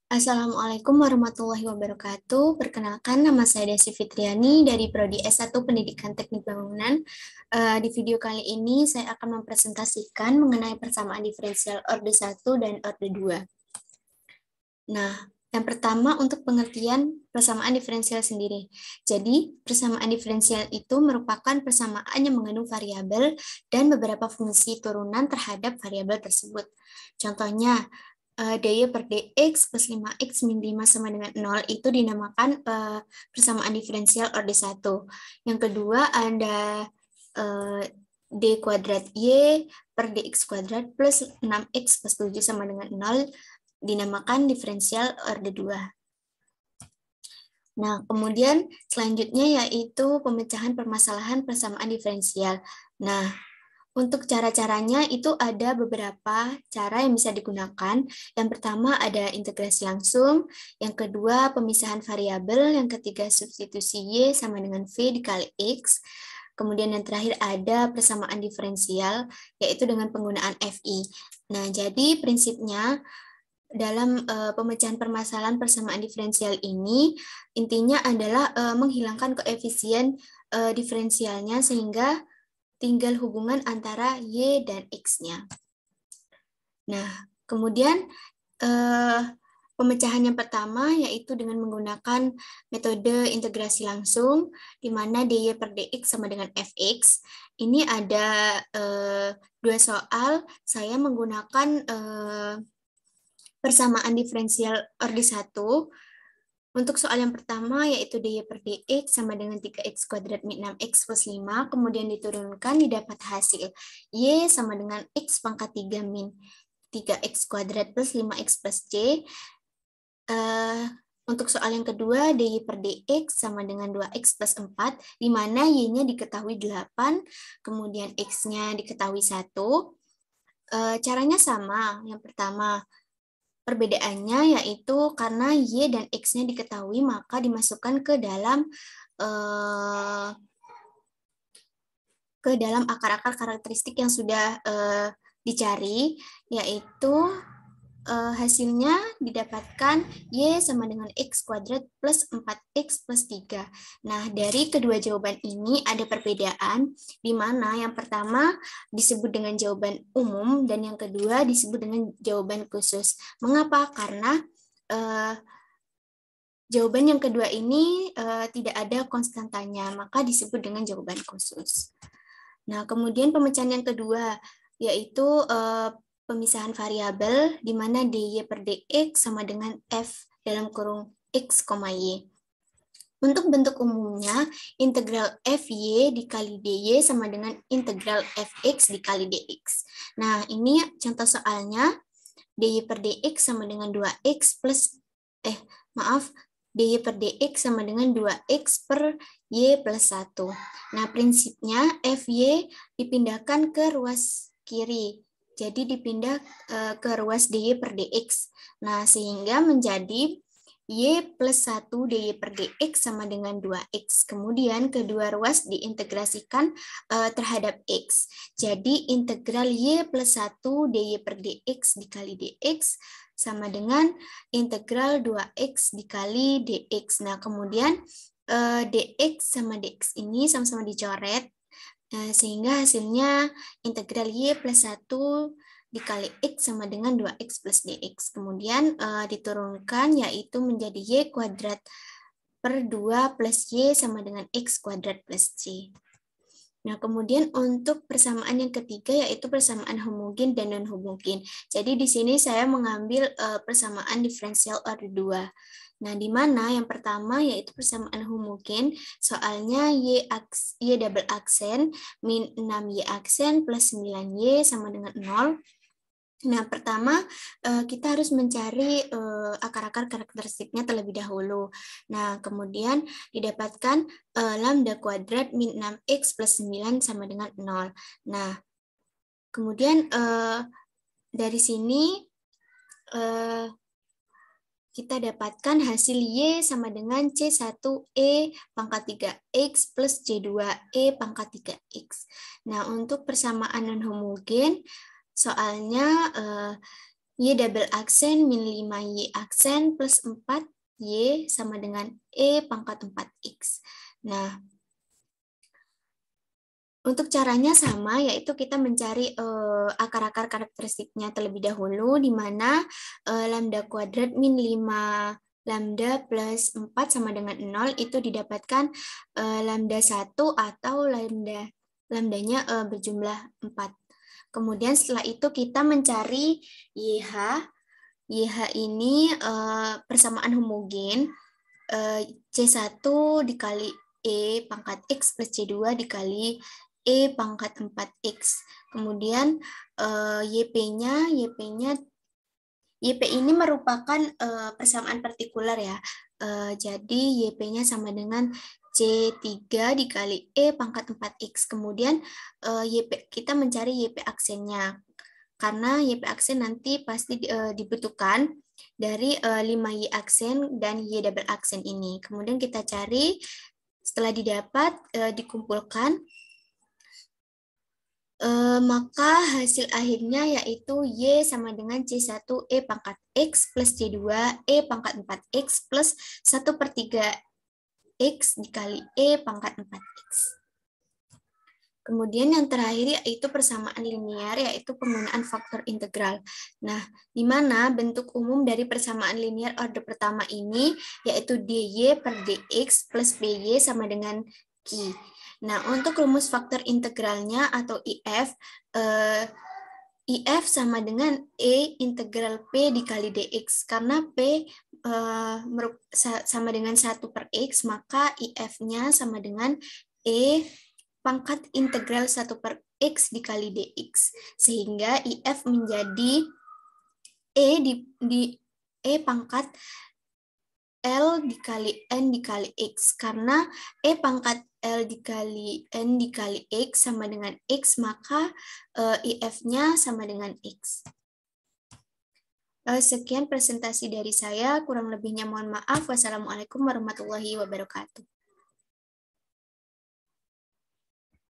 Assalamualaikum warahmatullahi wabarakatuh. Perkenalkan, nama saya Desi Fitriani dari Prodi S1 Pendidikan Teknik Bangunan. Di video kali ini saya akan mempresentasikan mengenai persamaan diferensial orde 1 dan orde 2. Nah, yang pertama untuk pengertian persamaan diferensial sendiri. Jadi, persamaan diferensial itu merupakan persamaan yang mengandung variabel dan beberapa fungsi turunan terhadap variabel tersebut. Contohnya, dy per dx plus 5x min 5 sama dengan 0 itu dinamakan persamaan diferensial orde 1. Yang kedua ada d kuadrat y per dx kuadrat plus 6x plus 7 sama dengan 0 dinamakan diferensial orde 2. Nah, kemudian selanjutnya yaitu pemecahan permasalahan persamaan diferensial. Nah, untuk cara-caranya itu ada beberapa cara yang bisa digunakan. Yang pertama ada integrasi langsung, yang kedua pemisahan variabel, yang ketiga substitusi Y sama dengan V dikali X, kemudian yang terakhir ada persamaan diferensial, yaitu dengan penggunaan FI. Nah, jadi prinsipnya dalam pemecahan permasalahan persamaan diferensial ini, intinya adalah menghilangkan koefisien diferensialnya sehingga tinggal hubungan antara Y dan X-nya. Nah, kemudian pemecahan yang pertama yaitu dengan menggunakan metode integrasi langsung, di mana dy per dx sama dengan fx. Ini ada dua soal, saya menggunakan persamaan diferensial orde 1. Untuk soal yang pertama yaitu dy per dx sama dengan 3x kuadrat min 6x plus 5, kemudian diturunkan didapat hasil y sama dengan x pangkat 3 min 3x kuadrat plus 5x plus c. Untuk soal yang kedua, dy per dx sama dengan 2x plus 4, di mana y-nya diketahui 8, kemudian x-nya diketahui 1. Caranya sama, yang pertama, perbedaannya yaitu karena Y dan X-nya diketahui, maka dimasukkan ke dalam akar-akar karakteristik yang sudah dicari, yaitu hasilnya didapatkan Y sama dengan X kuadrat plus 4X plus 3. Nah, dari kedua jawaban ini ada perbedaan, di mana yang pertama disebut dengan jawaban umum dan yang kedua disebut dengan jawaban khusus. Mengapa? Karena jawaban yang kedua ini tidak ada konstantanya, maka disebut dengan jawaban khusus. Nah, kemudian pemecahan yang kedua yaitu pemisahan variabel di mana dy per dx sama dengan f dalam kurung x, y. Untuk bentuk umumnya, integral fy dikali dy sama dengan integral fx dikali dx. Nah, ini contoh soalnya, dy per dx sama dengan 2x plus, dy per dx sama dengan 2x per y plus 1. Nah, prinsipnya fy dipindahkan ke ruas kiri. Jadi dipindah ke ruas dy per dx. Nah, sehingga menjadi y plus 1 dy per dx sama dengan 2x. Kemudian kedua ruas diintegrasikan terhadap x. Jadi integral y plus 1 dy per dx dikali dx sama dengan integral 2x dikali dx. Nah, kemudian dx sama dx ini sama-sama dicoret, sehingga hasilnya integral y plus 1 dikali x sama dengan 2x plus dx. Kemudian diturunkan yaitu menjadi y kuadrat per 2 plus y sama dengan x kuadrat plus c. Nah, kemudian untuk persamaan yang ketiga yaitu persamaan homogen dan non-homogen. Jadi di sini saya mengambil persamaan diferensial orde 2. Nah, di mana yang pertama yaitu persamaan homogen, soalnya y double aksen min 6y aksen plus 9y sama dengan 0. Nah, pertama kita harus mencari akar-akar karakteristiknya terlebih dahulu. Nah, kemudian didapatkan lambda kuadrat min 6x plus 9 sama dengan 0. Nah, kemudian dari sini kita dapatkan hasil Y sama dengan C1E pangkat 3X plus C2E pangkat 3X. Nah, untuk persamaan non-homogen, soalnya Y double aksen min 5Y aksen plus 4Y sama dengan E pangkat 4X. Nah, untuk caranya sama, yaitu kita mencari akar-akar karakteristiknya terlebih dahulu, di mana lambda kuadrat min 5 lambda plus 4 sama dengan 0, itu didapatkan lambda 1 atau lambdanya berjumlah 4. Kemudian setelah itu kita mencari YH. YH ini persamaan homogen, C1 dikali E pangkat X plus C2 dikali E pangkat 4X. Kemudian YP-nya YP ini merupakan persamaan partikular ya. Jadi YP-nya sama dengan C3 dikali E pangkat 4X. Kemudian kita mencari YP aksennya. Karena YP aksen nanti pasti dibutuhkan dari 5Y aksen dan Y double aksen ini. Kemudian kita cari, setelah didapat, dikumpulkan, maka hasil akhirnya yaitu Y sama dengan C1 E pangkat X plus C2 E pangkat 4X plus 1/3 X dikali E pangkat 4X. Kemudian yang terakhir yaitu persamaan linear, yaitu penggunaan faktor integral. Nah, di mana bentuk umum dari persamaan linear order pertama ini yaitu dy per dx plus by sama dengan q. Nah, untuk rumus faktor integralnya atau IF, IF sama dengan E integral P dikali dx. Karena P sama dengan 1/x, maka IF-nya sama dengan E pangkat integral 1/x dikali dx. Sehingga IF menjadi E di E pangkat L dikali N dikali X. Karena E pangkat L dikali N dikali X sama dengan X, maka IF-nya sama dengan X. Sekian presentasi dari saya, kurang lebihnya mohon maaf. Wassalamualaikum warahmatullahi wabarakatuh.